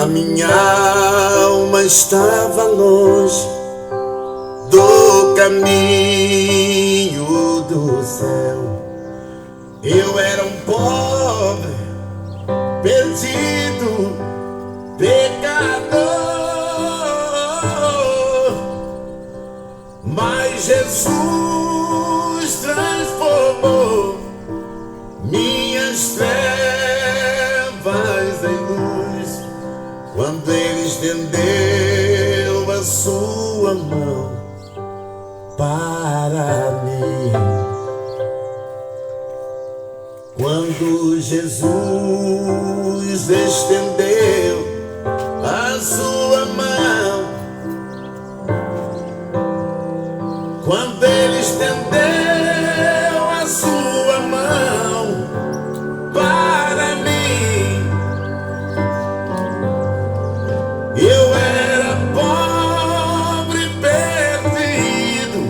minha alma estava longe do caminho do céu. Eu era um pobre, perdido, pecador, mas Jesus transformou minhas trevas em luz, quando Ele estendeu a sua mão para mim. Quando Jesus estendeu a sua mão, quando Ele estendeu a sua mão para mim, eu era pobre, perdido,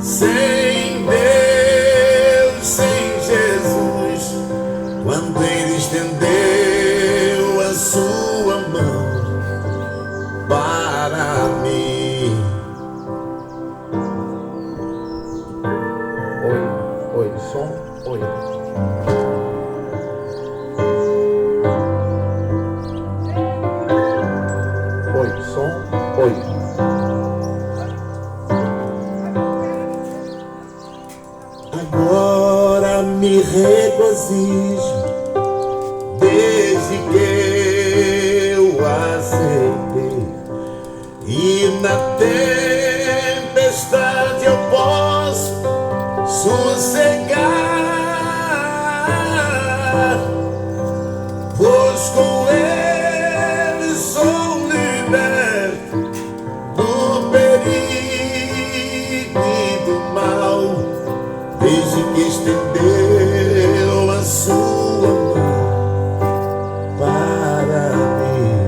sem Deus, sem Jesus. Quando Ele estendeu a sua mão para mim. Oi, som, oi. Oi, som, oi. Agora me regozijo desde que eu aceitei, e na tempestade eu posso sossegar, pois com Ele sou liberto do perigo e do mal, desde que estendeu a sua mão para mim.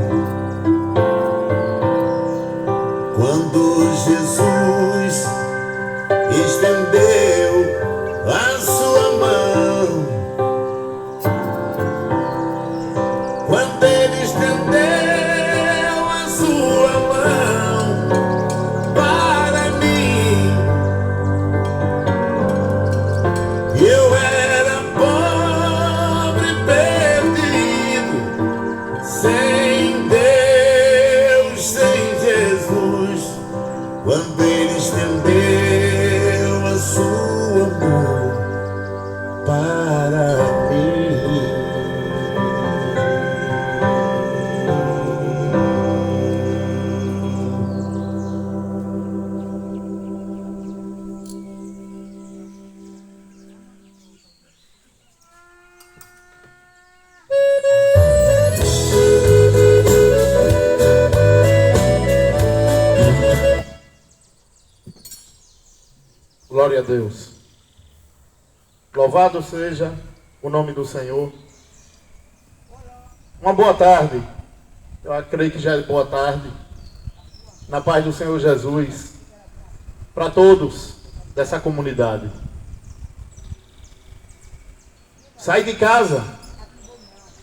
Quando Jesus estendeu a sua mão, quando Ele estendeu a sua mão para mim, eu era pobre, perdido, sem Deus, sem Jesus. Quando Ele estendeu a sua mão para mim. Glória a Deus. Louvado seja o nome do Senhor. Uma boa tarde. Eu acredito que já é boa tarde. Na paz do Senhor Jesus. Para todos dessa comunidade. Saí de casa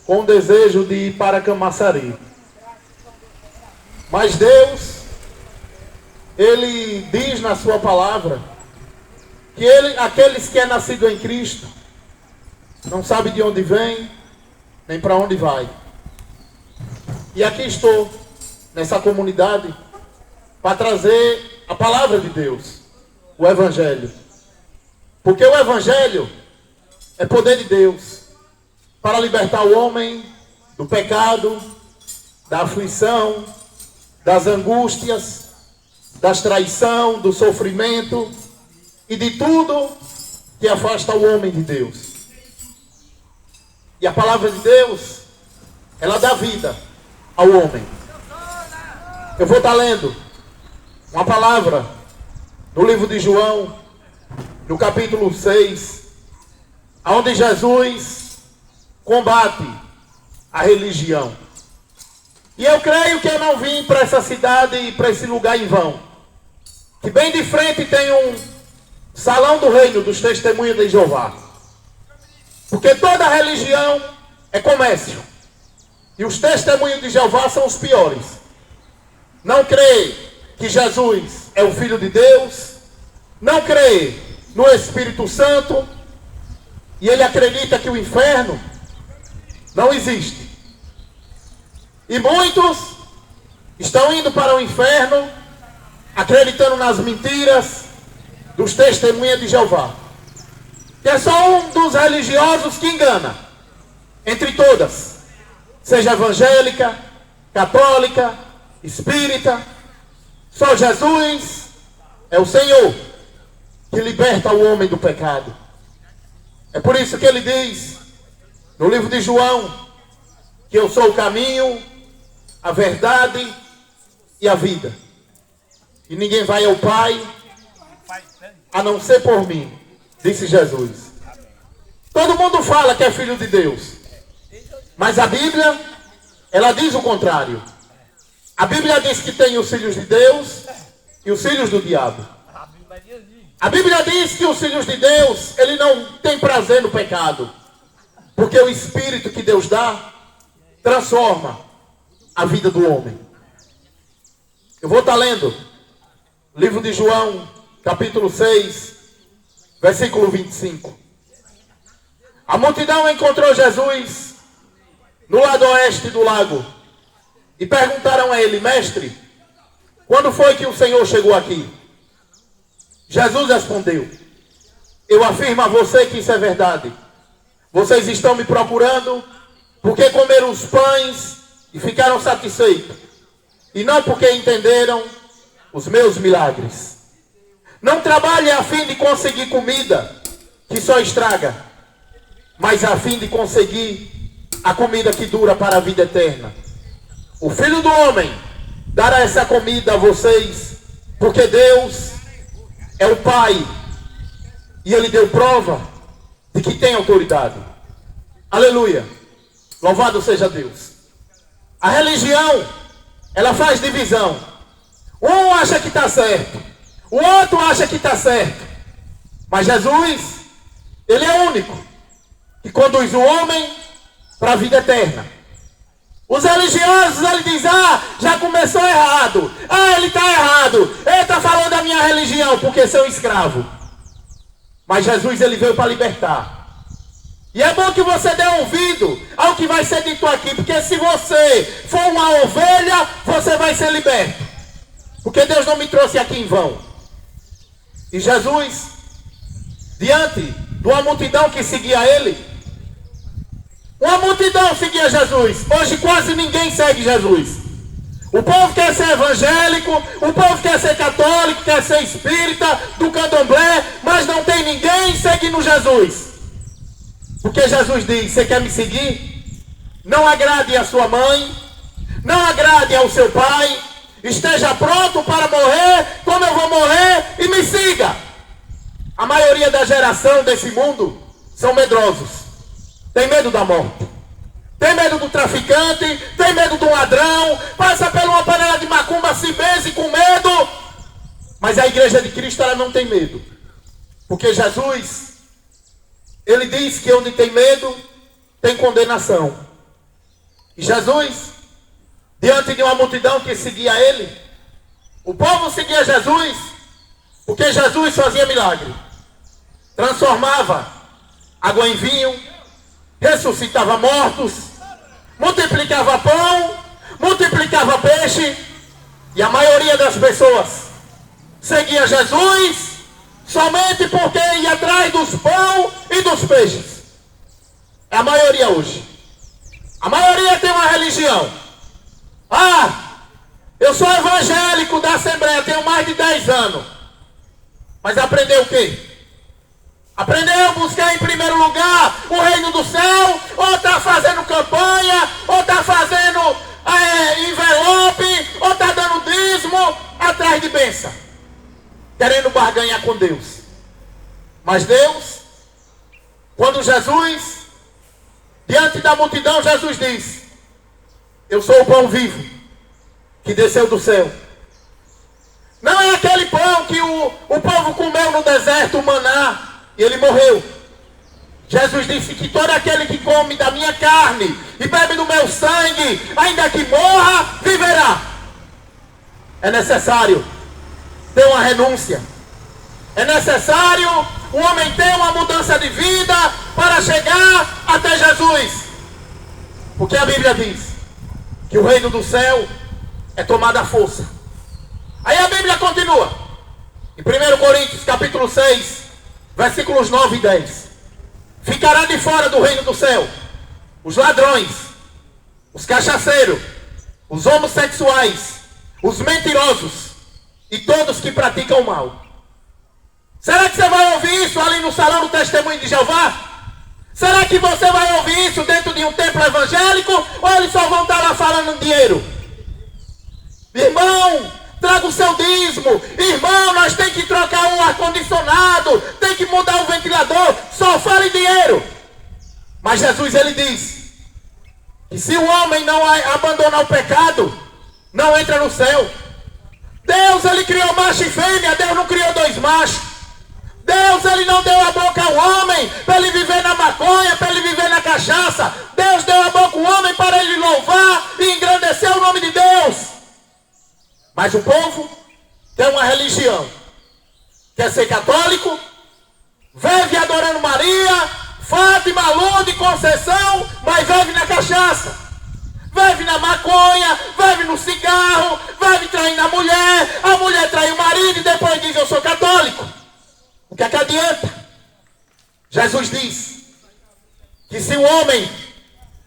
com o desejo de ir para Camaçari. Mas Deus, Ele diz na sua palavra que aqueles que é nascido em Cristo não sabe de onde vem nem para onde vai. E aqui estou nessa comunidade para trazer a palavra de Deus, o Evangelho, porque o Evangelho é poder de Deus para libertar o homem do pecado, da aflição, das angústias, das traição, do sofrimento e de tudo que afasta o homem de Deus. E a palavra de Deus, ela dá vida ao homem. Eu vou estar lendo uma palavra no livro de João, no capítulo 6, onde Jesus combate a religião. E eu creio que eu não vim para essa cidade e para esse lugar em vão. Que bem de frente tem um Salão do Reino dos Testemunhos de Jeová. Porque toda religião é comércio. E os testemunhos de Jeová são os piores. Não crê que Jesus é o Filho de Deus, não crê no Espírito Santo, e ele acredita que o inferno não existe. E muitos estão indo para o inferno acreditando nas mentiras dos testemunhas de Jeová, que é só um dos religiosos que engana, entre todas, seja evangélica, católica, espírita. Só Jesus é o Senhor que liberta o homem do pecado. É por isso que ele diz no livro de João que eu sou o caminho, a verdade e a vida, e ninguém vai ao Pai a não ser por mim, disse Jesus. Todo mundo fala que é filho de Deus, mas a Bíblia, ela diz o contrário. A Bíblia diz que tem os filhos de Deus e os filhos do diabo. A Bíblia diz que os filhos de Deus, ele não tem prazer no pecado, porque o Espírito que Deus dá transforma a vida do homem. Eu vou estar lendo livro de João, capítulo 6, versículo 25. A multidão encontrou Jesus no lado oeste do lago e perguntaram a ele: mestre, quando foi que o Senhor chegou aqui? Jesus respondeu: eu afirmo a você que isso é verdade. Vocês estão me procurando porque comeram os pães e ficaram satisfeitos, e não porque entenderam os meus milagres. Não trabalhe a fim de conseguir comida que só estraga, mas a fim de conseguir a comida que dura para a vida eterna. O Filho do Homem dará essa comida a vocês, porque Deus é o Pai, e Ele deu prova de que tem autoridade. Aleluia! Louvado seja Deus. A religião, ela faz divisão. Um acha que está certo, o outro acha que está certo. Mas Jesus, Ele é único, que conduz o homem para a vida eterna. Os religiosos, ele diz: já começou errado. Ele está errado. Ele está falando da minha religião, porque sou escravo. Mas Jesus, ele veio para libertar. E é bom que você dê ouvido ao que vai ser dito aqui, porque se você for uma ovelha, você vai ser liberto. Porque Deus não me trouxe aqui em vão. E Jesus, diante de uma multidão que seguia ele, uma multidão seguia Jesus. Hoje quase ninguém segue Jesus. O povo quer ser evangélico, o povo quer ser católico, quer ser espírita, do candomblé, mas não tem ninguém seguindo Jesus. Porque Jesus diz: você quer me seguir? Não agrade a sua mãe, não agrade ao seu pai, esteja pronto para morrer como eu vou morrer e me siga. A maioria da geração desse mundo são medrosos, tem medo da morte, tem medo do traficante, tem medo do ladrão, passa por uma panela de macumba, se benze com medo. Mas a igreja de Cristo, ela não tem medo, porque Jesus, ele diz que onde tem medo, tem condenação. E Jesus, diante de uma multidão que seguia ele, o povo seguia Jesus, porque Jesus fazia milagre, transformava água em vinho, ressuscitava mortos, multiplicava pão, multiplicava peixe. E a maioria das pessoas seguia Jesus somente porque ia atrás dos pão e dos peixes. É a maioria hoje. A maioria tem uma religião. Eu sou evangélico da Assembleia, tenho mais de 10 anos. Mas aprendeu o quê? Aprendeu a buscar em primeiro lugar o reino do céu, ou está fazendo campanha, ou está fazendo envelope, ou está dando dízimo atrás de bênção, querendo barganhar com Deus. Mas Deus, quando Jesus, diante da multidão, Jesus diz: eu sou o pão vivo que desceu do céu. Não é aquele pão que o povo comeu no deserto, o maná, e ele morreu. Jesus disse que todo aquele que come da minha carne e bebe do meu sangue, ainda que morra, viverá. É necessário ter uma renúncia. É necessário o homem ter uma mudança de vida para chegar até Jesus. Porque a Bíblia diz que o reino do céu é tomado à força. Aí a Bíblia continua. Em 1 Coríntios capítulo 6, versículos 9 e 10. Ficará de fora do reino do céu os ladrões, os cachaceiros, os homossexuais, os mentirosos e todos que praticam o mal. Será que você vai ouvir isso ali no salão do testemunho de Jeová? Será que você vai ouvir isso dentro de um templo evangélico? Ou eles só vão estar lá falando dinheiro? Irmão, traga o seu dízimo. Irmão, nós temos que trocar um ar-condicionado, tem que mudar o ventilador. Só fala em dinheiro. Mas Jesus, ele diz que se o homem não abandonar o pecado, não entra no céu. Deus, ele criou macho e fêmea. Deus não criou dois machos. Deus, ele não deu a boca ao homem para ele viver na maconha, para ele viver na cachaça. Deus deu a boca ao homem para ele louvar e engrandecer o nome de Deus. Mas o povo tem uma religião. Quer ser católico, vive adorando Maria, Fátima, Lourdes, Conceição, mas vive na cachaça, vive na maconha, vive no cigarro, vive traindo a mulher trai o marido e depois diz eu sou católico. O que é que adianta? Jesus diz que se o homem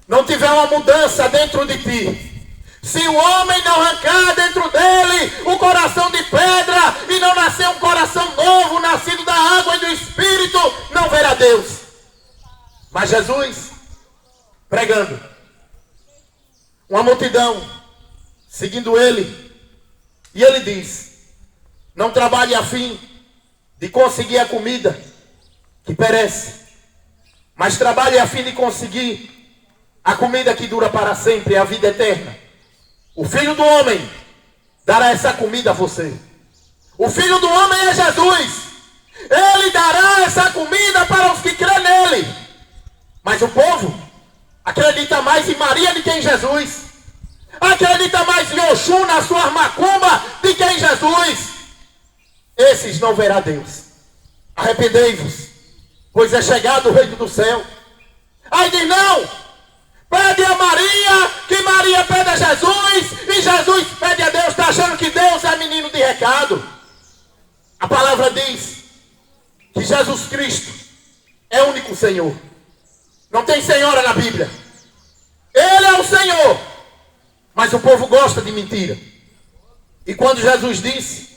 não tiver uma mudança dentro de ti, se o homem não arrancar dentro dele o coração de pedra e não nascer um coração novo, nascido da água e do Espírito, não verá Deus. Mas Jesus, pregando, uma multidão seguindo ele, e ele diz: não trabalhe a fim de conseguir a comida que perece, mas trabalhe a fim de conseguir a comida que dura para sempre, a vida eterna. O Filho do Homem dará essa comida a você. O Filho do Homem é Jesus. Ele dará essa comida para os que crêem nele. Mas o povo acredita mais em Maria do que em Jesus. Acredita mais em Oxum, na sua macumba, do que em Jesus. Esses não verá Deus. Arrependei-vos, pois é chegado o reino do céu. Aí diz não, pede a Maria, que Maria pede a Jesus, e Jesus pede a Deus. Está achando que Deus é menino de recado? A palavra diz que Jesus Cristo é o único Senhor. Não tem senhora na Bíblia. Ele é o Senhor. Mas o povo gosta de mentira. E quando Jesus disse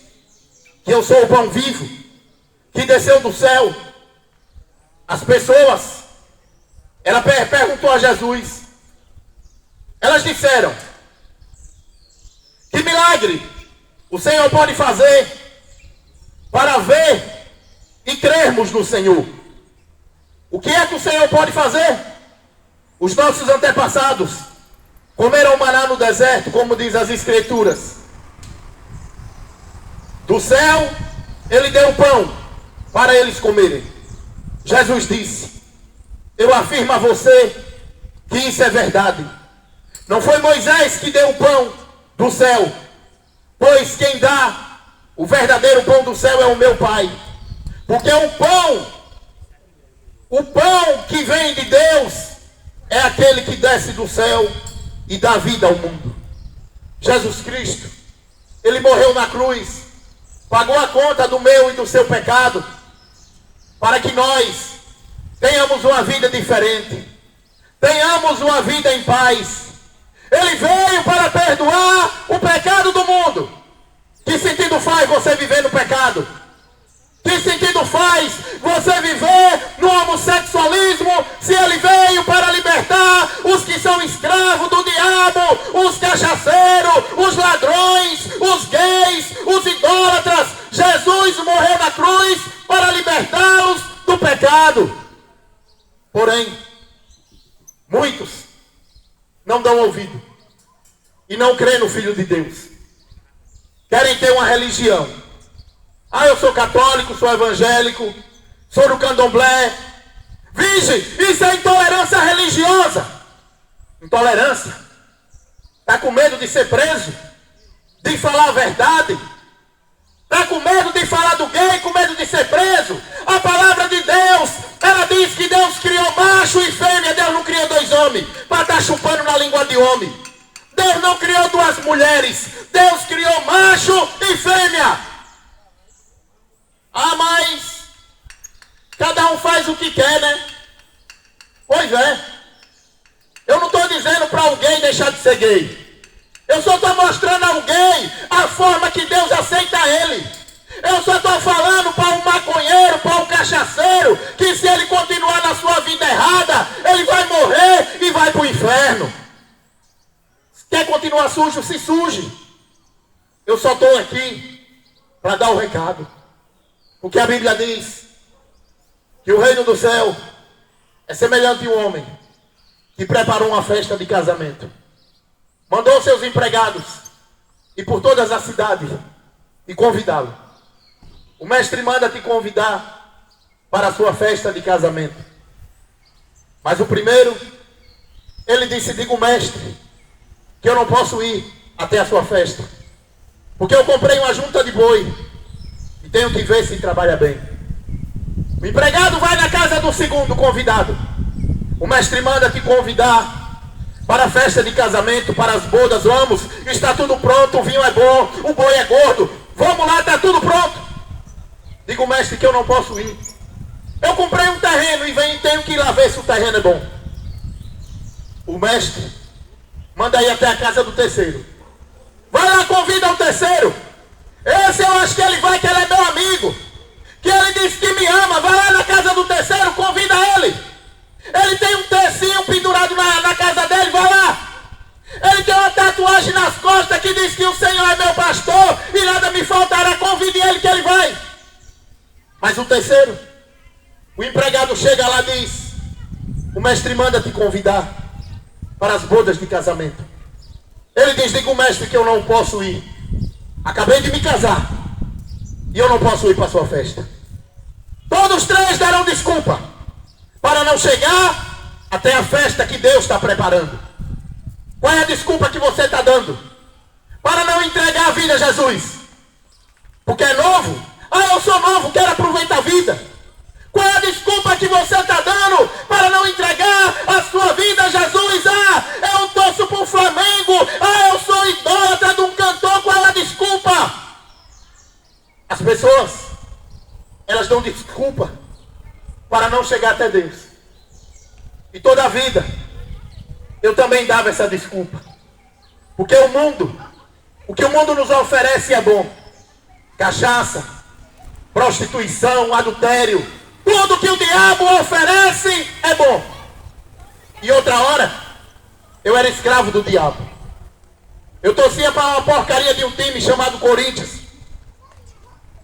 que eu sou o pão vivo, que desceu do céu, as pessoas, ela perguntou a Jesus, elas disseram: que milagre o Senhor pode fazer para ver e crermos no Senhor? O que é que o Senhor pode fazer? Os nossos antepassados comeram maná no deserto, como diz as Escrituras. Do céu, ele deu pão para eles comerem. Jesus disse: eu afirmo a você que isso é verdade. Não foi Moisés que deu o pão do céu, pois quem dá o verdadeiro pão do céu é o meu Pai. Porque o pão que vem de Deus é aquele que desce do céu e dá vida ao mundo. Jesus Cristo, ele morreu na cruz, pagou a conta do meu e do seu pecado, para que nós tenhamos uma vida diferente, tenhamos uma vida em paz. Ele veio para perdoar o pecado do mundo. Que sentido faz você viver no pecado? Que sentido faz você viver no homossexualismo, se ele veio para libertar os que são escravos do diabo, os cachaceiros, os ladrões, os gays, os idólatras? Jesus morreu na cruz para libertá-los do pecado. Porém, muitos não dão ouvido e não creem no Filho de Deus. Querem ter uma religião. Eu sou católico, sou evangélico, sou do candomblé, Vige, isso é intolerância religiosa. Intolerância. Está com medo de ser preso? De falar a verdade? Está com medo de falar do gay, com medo de ser preso? A palavra de Deus, ela diz que Deus criou macho e fêmea. Deus não criou dois homens para estar chupando na língua de homem. Deus não criou duas mulheres. Deus criou macho e fêmea. Ah, mas cada um faz o que quer, né? Pois é. Eu não estou dizendo para o gay deixar de ser gay. Eu só estou mostrando ao gay a forma que Deus aceita ele. Eu só estou falando para um maconheiro, para um cachaceiro, que se ele continuar na sua vida errada, ele vai morrer e vai para o inferno. Quer continuar sujo? Se suje. Eu só estou aqui para dar o recado. Porque a Bíblia diz que o reino do céu é semelhante a um homem que preparou uma festa de casamento. Mandou seus empregados ir por todas as cidades e convidá-lo. O mestre manda te convidar para a sua festa de casamento. Mas o primeiro, ele disse: diga o mestre que eu não posso ir até a sua festa, porque eu comprei uma junta de boi e tenho que ver se trabalha bem. O empregado vai na casa do segundo convidado. O mestre manda te convidar para a festa de casamento, para as bodas. Vamos, está tudo pronto, o vinho é bom, o boi é gordo. Vamos lá, está tudo pronto. Diga o mestre que eu não posso ir. Eu comprei um terreno e tenho que ir lá ver se o terreno é bom. O mestre manda ir até a casa do terceiro. Vai lá, convida o terceiro. Esse eu acho que ele vai, que ele é meu amigo, que ele disse que me ama. Vai lá na casa do terceiro, convida ele. Ele tem um tecinho pendurado na casa dele, vai lá. Ele tem uma tatuagem nas costas que diz que o Senhor é meu pastor e nada me faltará. Convide ele que ele vai. Mas o terceiro, o empregado chega lá e diz: o mestre manda te convidar para as bodas de casamento. Ele diz: diga o mestre que eu não posso ir. Acabei de me casar e eu não posso ir para a sua festa. Todos três deram desculpa para não chegar até a festa que Deus está preparando. Qual é a desculpa que você está dando? Para não entregar a vida a Jesus. Porque é novo? Ah, eu sou novo, quero aproveitar a vida. Qual é a desculpa que você está dando para não entregar a sua vida a Jesus? Ah, eu torço para o Flamengo. Ah, eu sou idólatra de um cantor. Qual é a desculpa? As pessoas, elas dão desculpa para não chegar até Deus. E toda a vida eu também dava essa desculpa. Porque o que o mundo nos oferece é bom. Cachaça, prostituição, adultério, tudo que o diabo oferece é bom. E outra hora, eu era escravo do diabo. Eu torcia para uma porcaria de um time chamado Corinthians.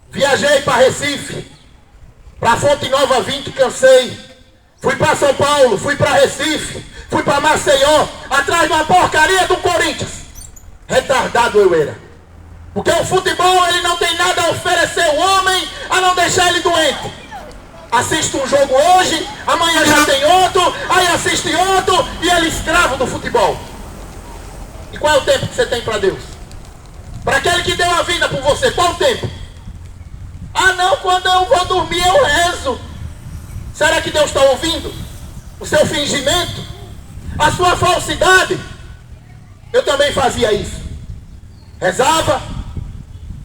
Viajei para Recife, para Fonte Nova 20, cansei. Fui para São Paulo, fui para Recife, fui para Maceió, atrás de uma porcaria do Corinthians. Retardado eu era. Porque o futebol, ele não tem nada a oferecer ao homem, a não deixar ele doente. Assiste um jogo hoje, amanhã já tem outro, aí assiste outro, e ele é escravo do futebol. E qual é o tempo que você tem para Deus? Para aquele que deu a vida por você, qual o tempo? Ah não, quando eu vou dormir eu rezo. Será que Deus está ouvindo o seu fingimento? A sua falsidade? Eu também fazia isso. Rezava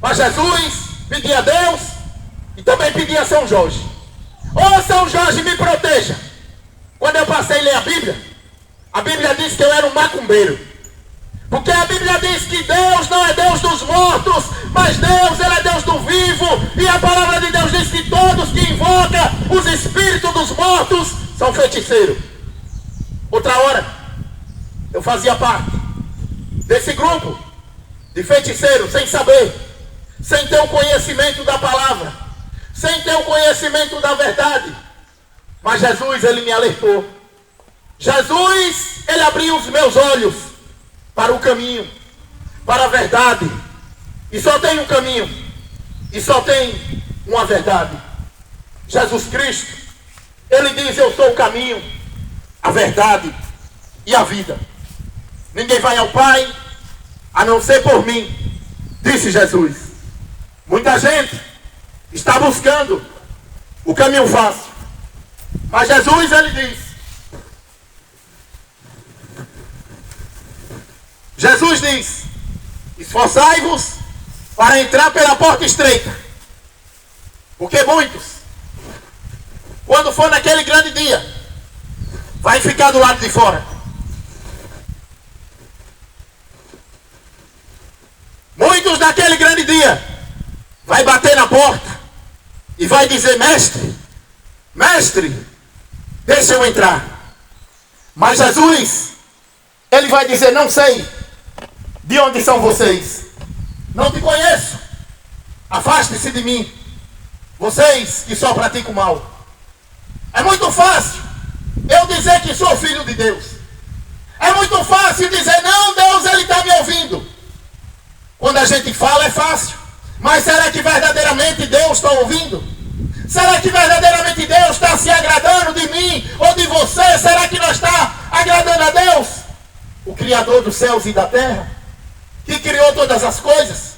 para Jesus, pedia a Deus e também pedia a São Jorge. Ô São Jorge, me proteja. Quando eu passei a ler a Bíblia diz que eu era um macumbeiro. Porque a Bíblia diz que Deus não é Deus dos mortos, mas Deus, Ele é Deus do vivo. E a palavra de Deus diz que todos que invocam os espíritos dos mortos são feiticeiros. Outra hora, eu fazia parte desse grupo de feiticeiros, sem saber, sem ter o conhecimento da palavra, sem ter o conhecimento da verdade. Mas Jesus, Ele me alertou. Jesus, Ele abriu os meus olhos para o caminho, para a verdade. E só tem um caminho, e só tem uma verdade. Jesus Cristo, Ele diz: eu sou o caminho, a verdade e a vida. Ninguém vai ao Pai a não ser por mim, disse Jesus. Muita gente está buscando o caminho fácil, mas Jesus, ele diz, Jesus diz: esforçai-vos para entrar pela porta estreita, porque muitos, quando for naquele grande dia, vai ficar do lado de fora. Muitos naquele grande dia vai bater na porta e vai dizer: mestre, mestre, deixa eu entrar. Mas Jesus, ele vai dizer: não sei de onde são vocês, não te conheço, afaste-se de mim, vocês que só praticam mal. É muito fácil eu dizer que sou filho de Deus. É muito fácil dizer: não, Deus, ele está me ouvindo. Quando a gente fala é fácil, mas será que verdadeiramente Deus está ouvindo? Será que verdadeiramente Deus está se agradando de mim ou de você? Será que não está agradando a Deus, o Criador dos céus e da terra, que criou todas as coisas?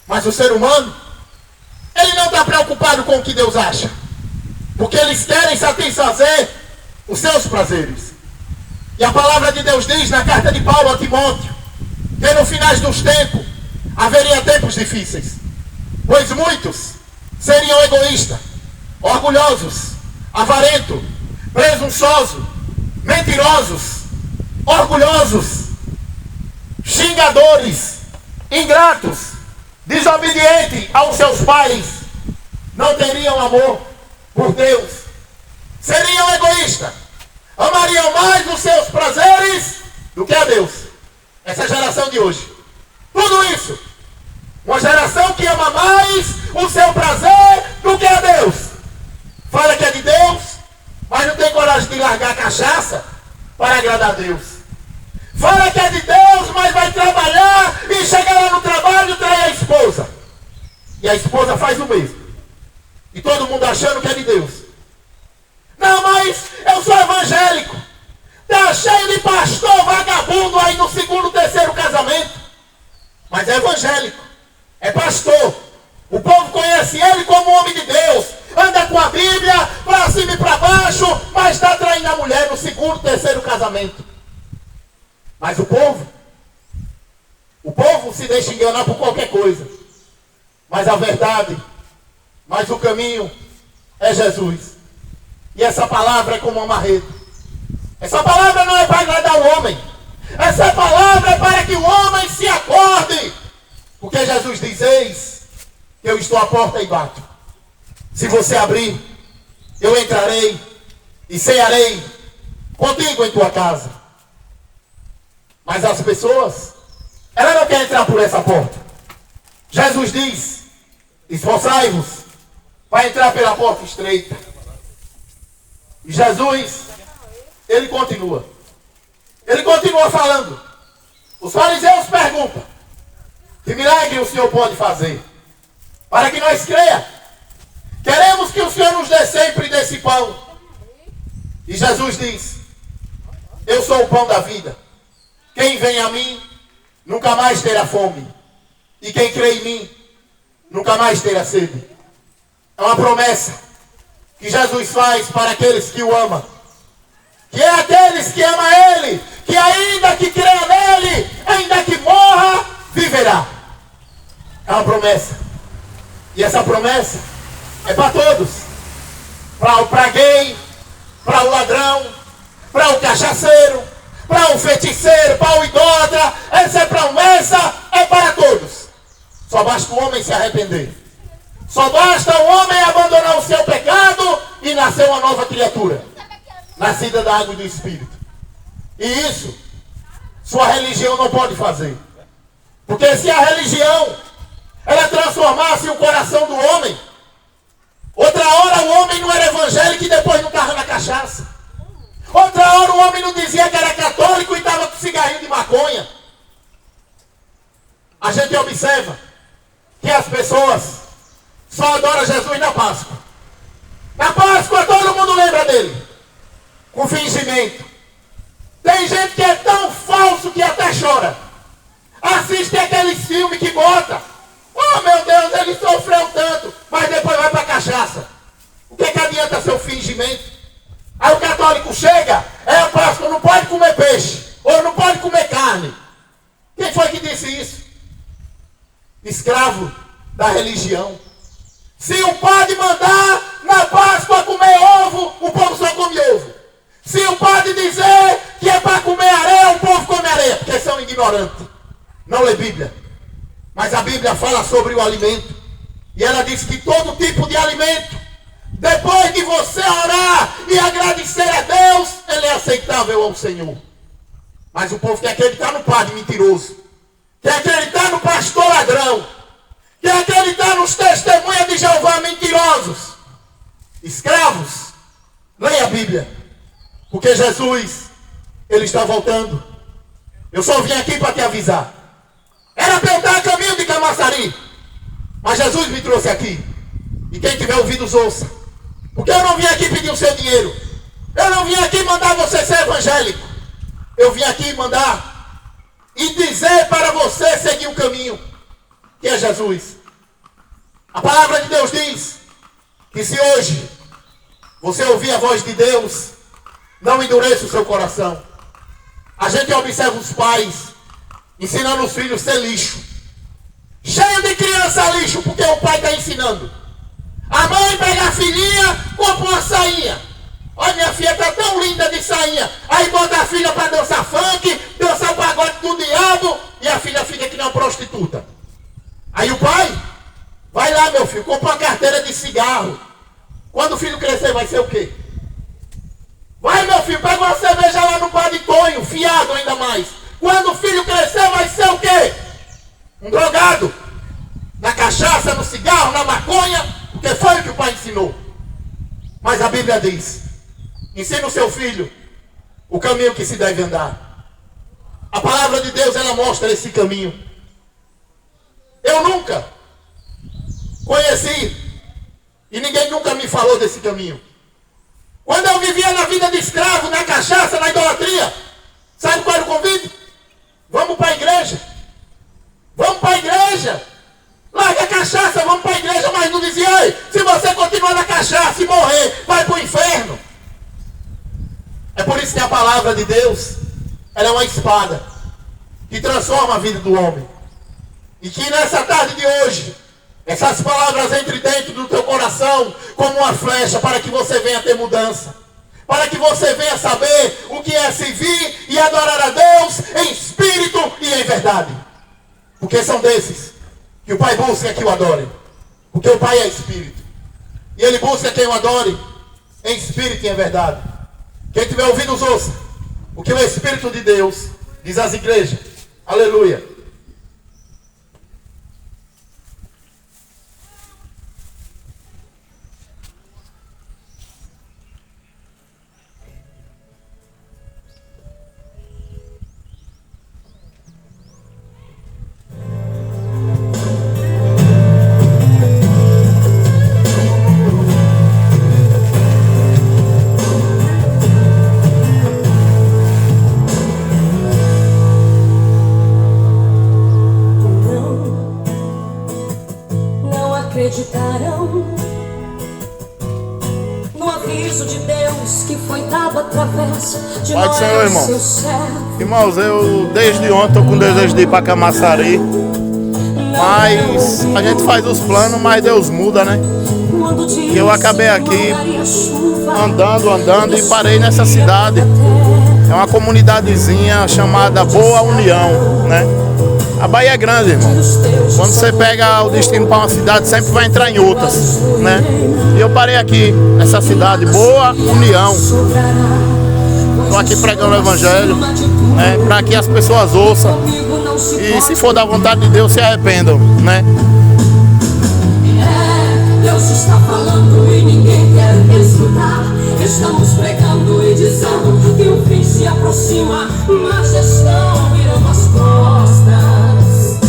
Mas o ser humano, ele não está preocupado com o que Deus acha, porque eles querem satisfazer os seus prazeres. E a palavra de Deus diz na carta de Paulo a Timóteo que no final dos tempos haveria tempos difíceis, pois muitos seriam egoístas, orgulhosos, avarentos, presunçosos, mentirosos, orgulhosos, xingadores, ingratos, desobedientes aos seus pais, não teriam amor por Deus, seriam egoístas, amariam mais os seus prazeres do que a Deus. Essa geração de hoje, tudo isso, uma geração que ama mais o seu prazer do que a Deus. Fala que é de Deus, mas não tem coragem de largar a cachaça para agradar a Deus. Fala que é de Deus, mas vai trabalhar e chegar lá no trabalho e trair a esposa. E a esposa faz o mesmo. E todo mundo achando que é de Deus. Não, mas eu sou evangélico. Está cheio de pastor vagabundo aí no segundo, terceiro casamento. Mas é evangélico, é pastor. O povo conhece ele como homem de Deus. Anda com a Bíblia para cima e para baixo, mas está traindo a mulher no segundo, terceiro casamento. Mas o povo se deixa enganar por qualquer coisa. Mas a verdade, mas o caminho é Jesus. E essa palavra é como uma marreta. Essa palavra não é para agradar o homem. Essa palavra é para que o homem se acorde. Porque Jesus diz: eis que eu estou à porta e bato. Se você abrir, eu entrarei e cearei contigo em tua casa. Mas as pessoas, elas não querem entrar por essa porta. Jesus diz: esforçai-vos para entrar pela porta estreita. E Jesus, ele continua falando. Os fariseus perguntam: que milagre o Senhor pode fazer para que nós creia? Queremos que o Senhor nos dê sempre desse pão. E Jesus diz: eu sou o pão da vida. Quem vem a mim nunca mais terá fome, e quem crê em mim nunca mais terá sede. É uma promessa que Jesus faz para aqueles que o amam, que é aqueles que amam Ele, que ainda que creia nele, ainda que morra, viverá. É uma promessa. E essa promessa é para todos. Para gay, para o ladrão, para o cachaceiro, para o feiticeiro, para o idólatra. Essa promessa é para todos. Só basta o homem se arrepender. Só basta o homem abandonar o seu pecado e nascer uma nova criatura, nascida da água e do Espírito. E isso sua religião não pode fazer. Porque se a religião ela transformasse o coração do homem, outra hora o homem não era evangélico e depois não estava na cachaça. Outra hora o homem não dizia que era católico e estava com cigarrinho de maconha. A gente observa que as pessoas só adoram Jesus na Páscoa. Na Páscoa todo mundo lembra dele? Com fingimento. Tem gente que é tão falso que até chora. Assiste aqueles filmes que bota. Oh meu Deus, ele sofreu tanto. Mas depois vai para cachaça. O que adianta seu fingimento? Aí o católico chega, o pastor não pode comer peixe. Ou não pode comer carne. Quem foi que disse isso? Escravo da religião. Se o padre mandar na Páscoa comer ovo, o povo só come ovo. Se o padre dizer que é para comer areia, o povo come areia, porque são ignorantes. Não lê Bíblia. Mas a Bíblia fala sobre o alimento. E ela diz que todo tipo de alimento, depois de você orar e agradecer a Deus, ele é aceitável ao Senhor. Mas o povo quer acreditar no padre mentiroso. Quer acreditar no pastor ladrão. Quer acreditar nos testemunhas de Jeová mentirosos. Escravos, leia a Bíblia. Porque Jesus, ele está voltando. Eu só vim aqui para te avisar. Era para eu estar a caminho de Camaçari. Mas Jesus me trouxe aqui. E quem tiver ouvidos, ouça. Porque eu não vim aqui pedir o seu dinheiro. Eu não vim aqui mandar você ser evangélico. Eu vim aqui mandar e dizer para você seguir o caminho, que é Jesus. A palavra de Deus diz que se hoje você ouvir a voz de Deus, não endureça o seu coração. A gente observa os pais ensinando os filhos a ser lixo. Cheio de criança lixo, porque o pai está ensinando. A mãe pega a filhinha, compra uma sainha. Olha, minha filha está tão linda de sainha. Aí bota a filha para dançar funk, dançar o pagode do diabo, e a filha fica que nem uma prostituta. Aí o pai, vai lá meu filho, compra uma carteira de cigarro. Quando o filho crescer vai ser o quê? Vai meu filho, pega uma cerveja lá no bar de Tonho, fiado ainda mais. Quando o filho crescer vai ser o quê? Um drogado. Na cachaça, no cigarro, na maconha, porque foi o que o pai ensinou. Mas a Bíblia diz, ensina o seu filho o caminho que se deve andar. A palavra de Deus, ela mostra esse caminho. Eu nunca conheci e ninguém nunca me falou desse caminho. Quando eu vivia na vida de escravo, na cachaça, na idolatria, sabe qual era o convite? Vamos para a igreja. Vamos para a igreja. Larga a cachaça, vamos para a igreja. Mas não dizia, ei, se você continuar na cachaça e morrer, vai para o inferno. É por isso que a palavra de Deus, ela é uma espada que transforma a vida do homem. E que nessa tarde de hoje, essas palavras entrem dentro do teu coração como uma flecha, para que você venha ter mudança. Para que você venha saber o que é servir e adorar a Deus em espírito e em verdade. Porque são desses que o Pai busca que o adore. Porque o Pai é espírito. E Ele busca quem o adore em espírito e em verdade. Quem tiver ouvidos, ouça o que o Espírito de Deus diz às igrejas. Aleluia. Acreditarão no aviso de Deus que foi dado através de Pai do Senhor, Noé, irmão. seu servo. Irmãos, eu desde ontem estou com desejo de ir para Camaçari. Mas a gente faz os planos, mas Deus muda, né? E eu acabei aqui andando e parei nessa cidade. É uma comunidadezinha chamada Boa União, né? A Bahia é grande, irmão. Quando você pega o destino para uma cidade, sempre vai entrar em outras, né? E eu parei aqui, nessa cidade, Boa União. Estou aqui pregando o Evangelho, né? Para que as pessoas ouçam. E se for da vontade de Deus, se arrependam, né? Deus está falando e ninguém quer escutar. Estamos pregando e dizendo que o fim se aproxima, mas estão virando as costas.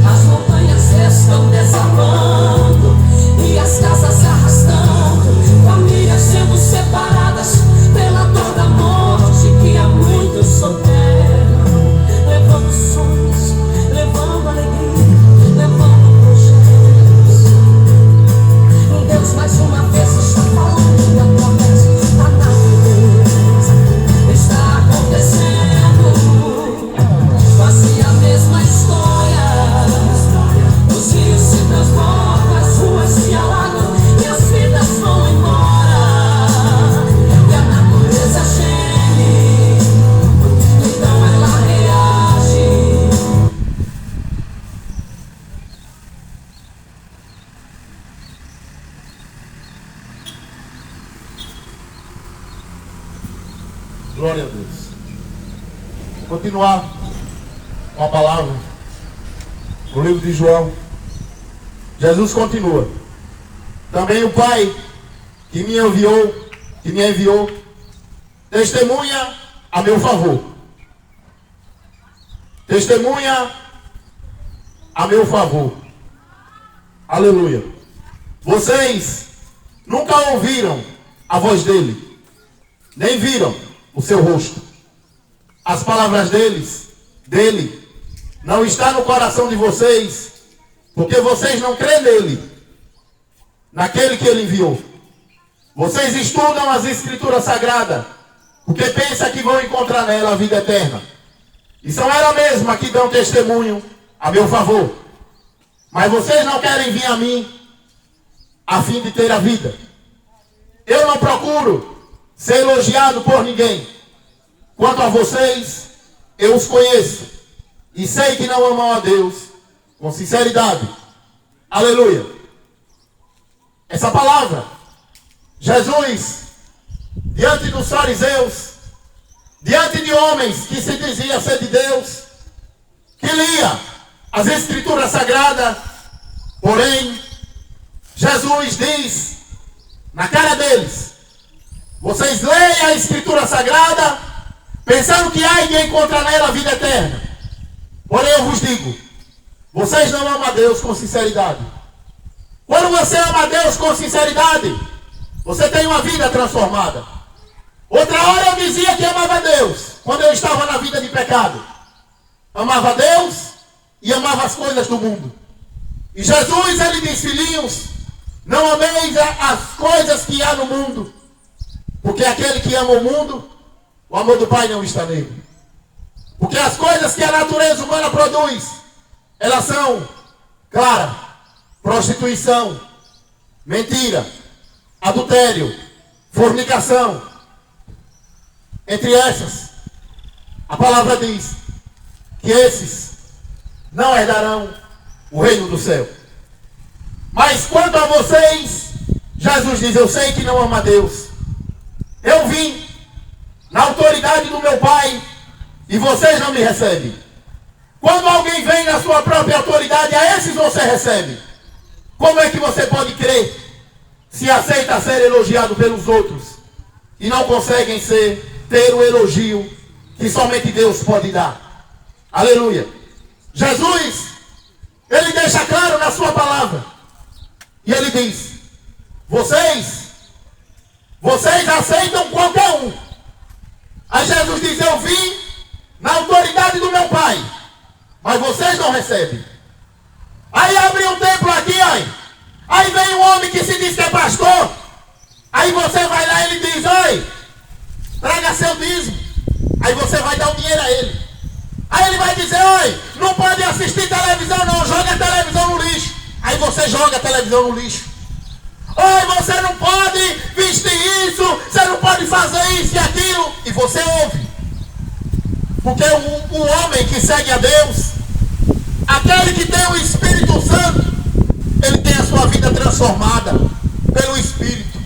As montanhas estão desabando e as casas se arrastando. Glória a Deus. Vou continuar com a palavra. No livro de João, Jesus continua. Também o Pai que me enviou, testemunha a meu favor. Testemunha a meu favor. Aleluia. Vocês nunca ouviram a voz dele, nem viram o seu rosto. As palavras dele, não está no coração de vocês, porque vocês não creem nele, naquele que ele enviou. Vocês estudam as Escrituras Sagradas, porque pensam que vão encontrar nela a vida eterna. E são elas mesmas que dão testemunho a meu favor. Mas vocês não querem vir a mim, a fim de ter a vida. Eu não procuro ser elogiado por ninguém. Quanto a vocês, eu os conheço e sei que não amam a Deus com sinceridade. Aleluia. Essa palavra, Jesus, diante dos fariseus, diante de homens que se diziam ser de Deus, que lia as Escrituras Sagradas, porém, Jesus diz na cara deles: vocês leem a Escritura Sagrada pensando que há de encontrar nela a vida eterna. Porém eu vos digo, vocês não amam a Deus com sinceridade. Quando você ama a Deus com sinceridade, você tem uma vida transformada. Outra hora eu dizia que amava a Deus, quando eu estava na vida de pecado. Amava a Deus e amava as coisas do mundo. E Jesus, ele diz: filhinhos, não ameis as coisas que há no mundo, porque aquele que ama o mundo, o amor do Pai não está nele. Porque as coisas que a natureza humana produz, elas são, claro, prostituição, mentira, adultério, fornicação. Entre essas, a palavra diz que esses não herdarão o reino do céu. Mas quanto a vocês, Jesus diz: eu sei que não ama a Deus. Eu vim na autoridade do meu Pai e vocês não me recebem. Quando alguém vem na sua própria autoridade, a esses você recebe. Como é que você pode crer se aceita ser elogiado pelos outros e não conseguem ter o elogio que somente Deus pode dar? Aleluia. Jesus, ele deixa claro na sua palavra. E ele diz: vocês aceitam qualquer um. Aí Jesus diz: eu vim na autoridade do meu Pai, mas vocês não recebem. Aí abre um templo aqui, aí vem um homem que se diz que é pastor. Aí você vai lá e ele diz: oi, traga seu dízimo. Aí você vai dar o dinheiro a ele. Aí ele vai dizer: oi, não pode assistir televisão não, joga a televisão no lixo. Aí você joga a televisão no lixo. Oi, você não pode vestir isso, você não pode fazer isso e aquilo. E você ouve. Porque o homem que segue a Deus, aquele que tem o Espírito Santo, ele tem a sua vida transformada pelo Espírito.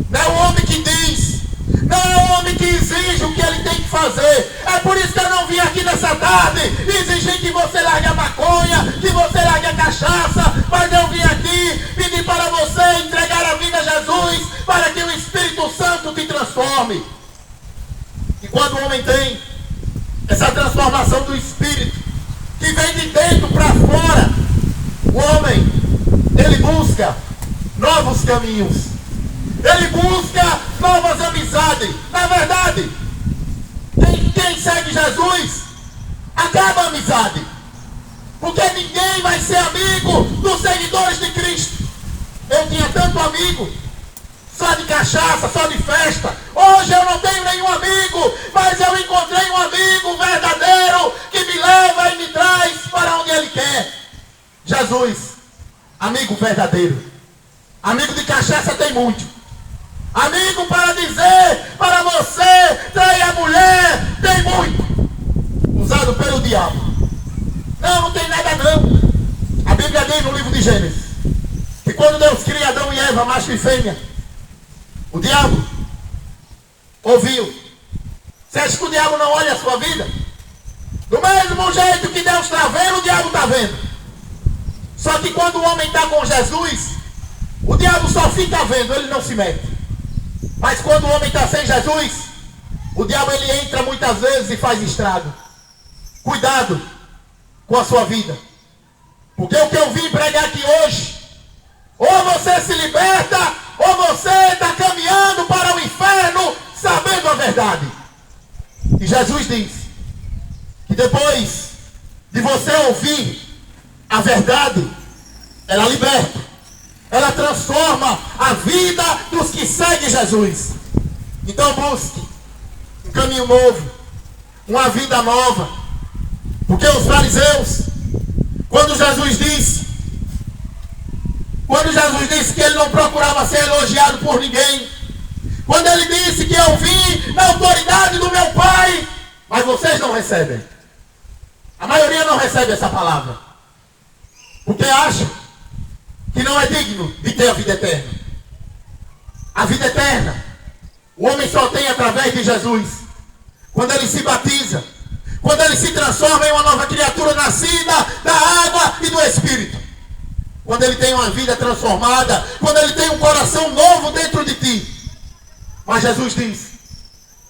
Não é o homem que diz, não é o homem que exige o que ele tem que fazer. É por isso que eu não vim aqui nessa tarde exigir que você largue a maconha, que você largue a cachaça, mas eu vim aqui pedir para você entregar a vida a Jesus, para que o Espírito Santo te transforme. E quando o homem tem essa transformação do Espírito, que vem de dentro para fora, o homem, ele busca novos caminhos, ele busca novas amizades. Na verdade, quem segue Jesus acaba a amizade, porque ninguém vai ser amigo dos seguidores de Cristo. Eu tinha tanto amigo só de cachaça, só de festa. Hoje eu não tenho nenhum amigo, mas eu encontrei um amigo verdadeiro que me leva e me traz para onde ele quer. Jesus, amigo verdadeiro. Amigo de cachaça tem muito. Amigo para dizer para você trair a mulher tem muito. Usado pelo diabo. Não tem nada não. A Bíblia diz no livro de Gênesis que quando Deus cria Adão e Eva, macho e fêmea, o diabo ouviu Você acha que o diabo não olha a sua vida? Do mesmo jeito que Deus está vendo, o diabo está vendo. Só que quando o homem está com Jesus, o diabo só fica vendo, ele não se mete. Mas quando o homem está sem Jesus, o diabo ele entra muitas vezes e faz estrago. Cuidado com a sua vida. Porque o que eu vim pregar aqui hoje, ou você se liberta, ou você está caminhando para o inferno sabendo a verdade. E Jesus diz que depois de você ouvir a verdade, ela liberta, ela transforma a vida dos que seguem Jesus. Então busque um caminho novo, uma vida nova. Porque os fariseus, quando Jesus disse que ele não procurava ser elogiado por ninguém, quando ele disse que eu vim na autoridade do meu Pai, mas vocês não recebem. A maioria não recebe essa palavra, porque acha que não é digno de ter a vida eterna. A vida eterna, o homem só tem através de Jesus. Quando ele se batiza, quando ele se transforma em uma nova criatura nascida da água e do Espírito. Quando ele tem uma vida transformada, quando ele tem um coração novo dentro de ti. Mas Jesus diz,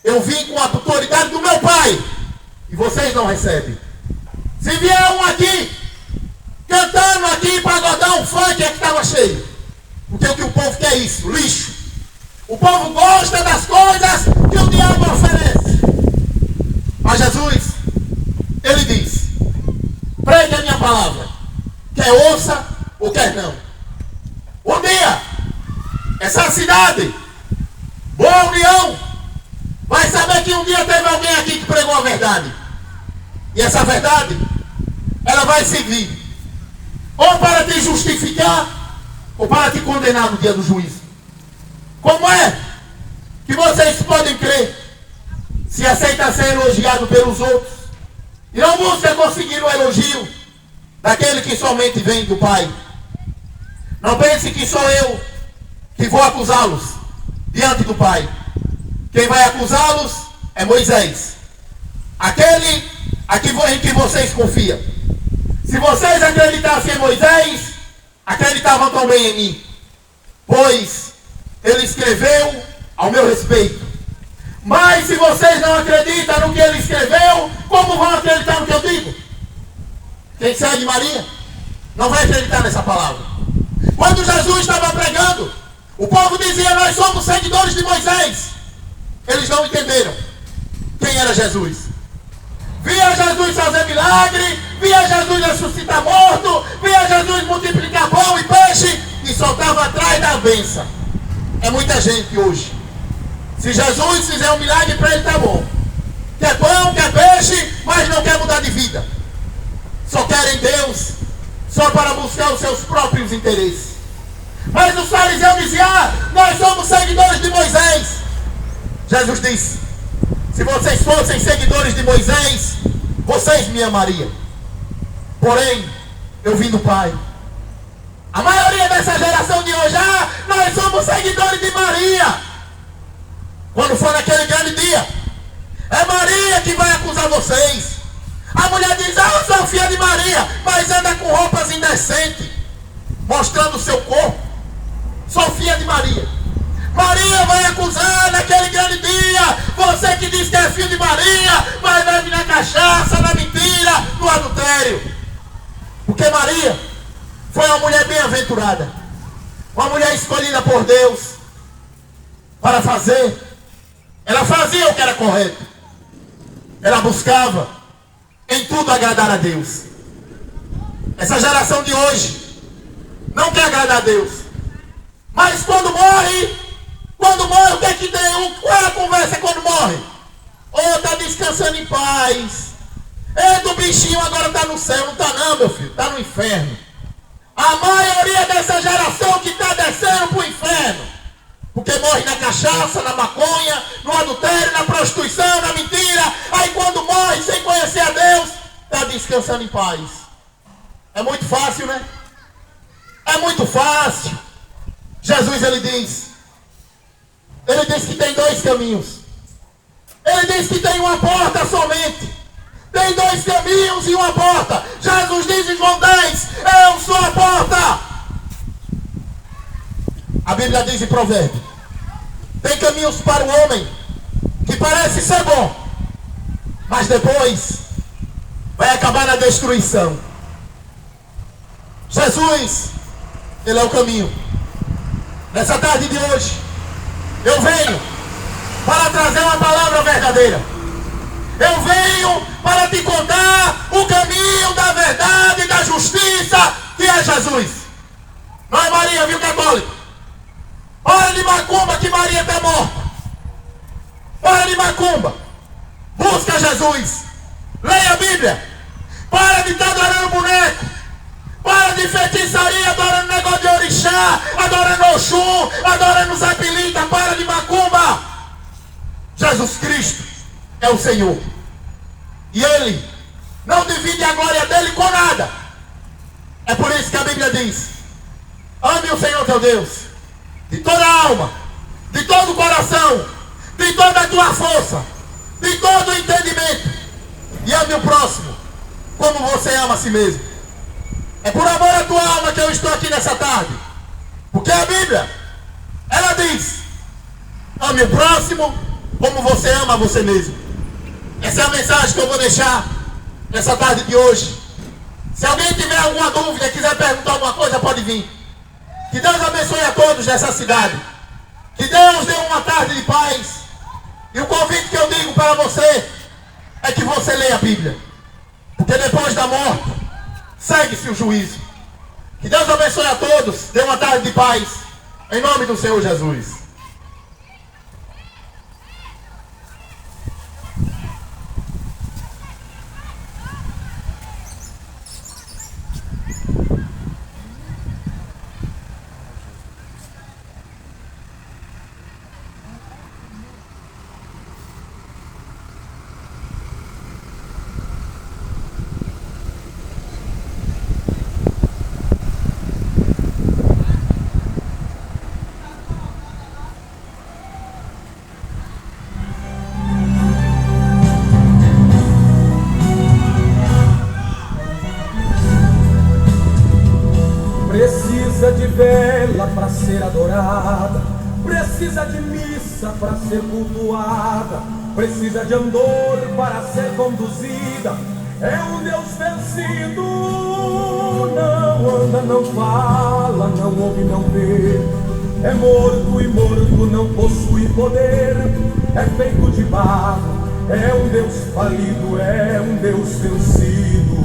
eu vim com a autoridade do meu Pai, e vocês não recebem. Se vier um aqui, cantando aqui, pagodão, funk, é que estava cheio. Porque o que o povo quer é isso, lixo. O povo gosta das coisas que o diabo oferece. Mas Jesus, ele diz, pregue a minha palavra, quer ouça ou quer não. Um dia, essa cidade, Boa União, vai saber que um dia teve alguém aqui que pregou a verdade. E essa verdade, ela vai servir ou para te justificar, ou para te condenar no dia do juízo. Como é que vocês podem crer se aceita ser elogiado pelos outros e não busca conseguir o elogio daquele que somente vem do Pai? Não pense que sou eu que vou acusá-los diante do Pai. Quem vai acusá-los é Moisés, aquele em que vocês confiam. Se vocês acreditassem em Moisés, acreditavam também em mim, pois ele escreveu ao meu respeito. Mas se vocês não acreditam no que ele escreveu, como vão acreditar no que eu digo? Quem segue Maria não vai acreditar nessa palavra. Quando Jesus estava pregando, o povo dizia, nós somos seguidores de Moisés. Eles não entenderam quem era Jesus. Via Jesus fazer milagre, via Jesus ressuscitar morto, via Jesus multiplicar pão e peixe, e só estava atrás da bênção. É muita gente hoje. Se Jesus fizer um milagre para ele, tá bom. Quer pão, quer peixe, mas não quer mudar de vida. Só querem Deus, só para buscar os seus próprios interesses. Mas os fariseus diziam, nós somos seguidores de Moisés. Jesus disse, se vocês fossem seguidores de Moisés, vocês me amariam. Porém, eu vim do Pai. A maioria dessa geração de hoje, nós somos seguidores de Maria. Quando for naquele grande dia, é Maria que vai acusar vocês. A mulher diz, eu sou filha de Maria, mas anda com roupas indecentes, mostrando o seu corpo. Sou filha de Maria. Maria vai acusar naquele grande dia, você que diz que é filho de Maria, mas vai vir na cachaça, na mentira, no adultério. Porque Maria foi uma mulher bem-aventurada, uma mulher escolhida por Deus para fazer. Ela fazia o que era correto. Ela buscava em tudo agradar a Deus. Essa geração de hoje não quer agradar a Deus. Mas quando morre, o que é que tem? Qual é a conversa quando morre? Está descansando em paz. Do bichinho agora está no céu. Não está não, meu filho, está no inferno. A maioria dessa geração que está descendo para o inferno, porque morre na cachaça, na maconha, no adultério, na prostituição, na mentira. Aí quando morre sem conhecer a Deus, está descansando em paz. É muito fácil, né? É muito fácil. Jesus, ele diz que tem dois caminhos. Ele diz que tem uma porta somente. Tem 2 caminhos e uma porta. Jesus diz em João 10, eu sou a porta. A Bíblia diz em Provérbios, tem caminhos para o homem que parece ser bom, mas depois vai acabar na destruição. Jesus, Ele é o caminho. Nessa tarde de hoje, eu venho para trazer uma palavra verdadeira. Eu venho para te contar o caminho da verdade e da justiça, que é Jesus. Não é Maria, viu, católico? Para de macumba, que Maria está morta. Para de macumba. Busca Jesus. Leia a Bíblia. Para de estar adorando boneco. Para de feitiçaria, adorando negócio de orixá, adorando Oxum, adorando Zé Pilita. Para de macumba. Jesus Cristo é o Senhor. E Ele não divide a glória dele com nada. É por isso que a Bíblia diz: ame o Senhor teu Deus de toda a alma, de todo o coração, de toda a tua força, de todo o entendimento. E ame o próximo como você ama a si mesmo. É por amor à tua alma que eu estou aqui nessa tarde. Porque a Bíblia, ela diz: ame o próximo como você ama a você mesmo. Essa é a mensagem que eu vou deixar nessa tarde de hoje. Se alguém tiver alguma dúvida e quiser perguntar alguma coisa, pode vir. Que Deus abençoe a todos dessa cidade. Que Deus dê uma tarde de paz. E o convite que eu digo para você é que você leia a Bíblia. Porque depois da morte, segue-se o juízo. Que Deus abençoe a todos. Dê uma tarde de paz. Em nome do Senhor Jesus. Precisa de vela para ser adorada, precisa de missa para ser cultuada, precisa de andor para ser conduzida. É um Deus vencido, não anda, não fala, não ouve, não vê. É morto e morto, não possui poder. É feito de barro, é um Deus falido, é um Deus vencido.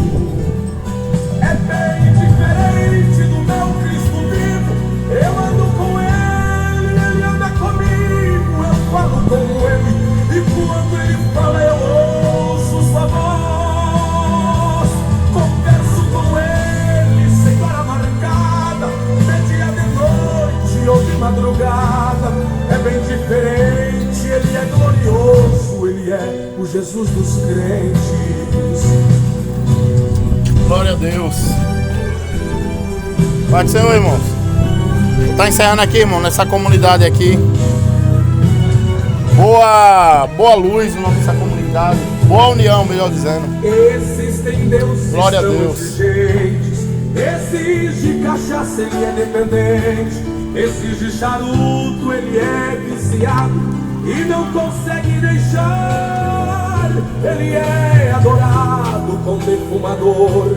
É bem diferente do meu Cristo vivo. Eu ando com Ele, Ele anda comigo. Eu falo com Ele, e quando Ele fala eu ouço sua voz. Converso com Ele sem hora marcada, de dia, de noite ou de madrugada. É bem diferente, Ele é glorioso, Ele é o Jesus dos crentes. Glória a Deus. Pode ser, irmãos. Tá encerrando aqui, irmão, nessa comunidade aqui. Boa luz no nome dessa comunidade. Boa união, melhor dizendo. Existem deuses Glória a Deus. exigentes. Exige cachaça, ele é dependente. Exige charuto, ele é viciado e não consegue deixar. Ele é adorado com defumador.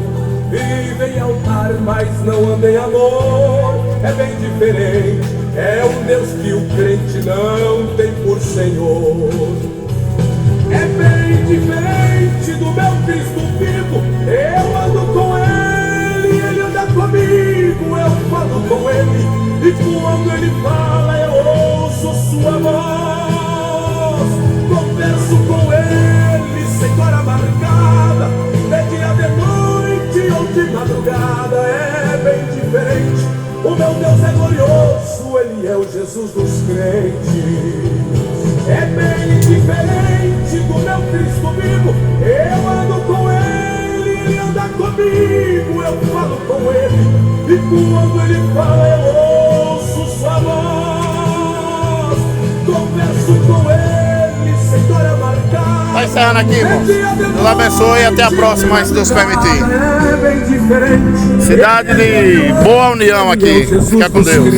Vive em altar, mas não anda em amor. É bem diferente, é um Deus que o crente não tem por Senhor. É bem diferente do meu Cristo vivo. Eu ando com Ele, Ele anda comigo. Eu falo com Ele, e quando Ele fala eu ouço sua voz. Converso com Ele sem hora marcada, de dia, de noite ou de madrugada. É bem diferente, o meu Deus é glorioso, Ele é o Jesus dos crentes. É bem diferente do meu Cristo vivo. Eu ando com Ele, Ele anda comigo. Eu falo com Ele, e quando Ele fala eu ouço sua voz. Converso com Ele sem hora marcada, encerrando aqui, irmão. Deus abençoe e até a próxima, se Deus permitir. Cidade de Boa União aqui. Fica com Deus.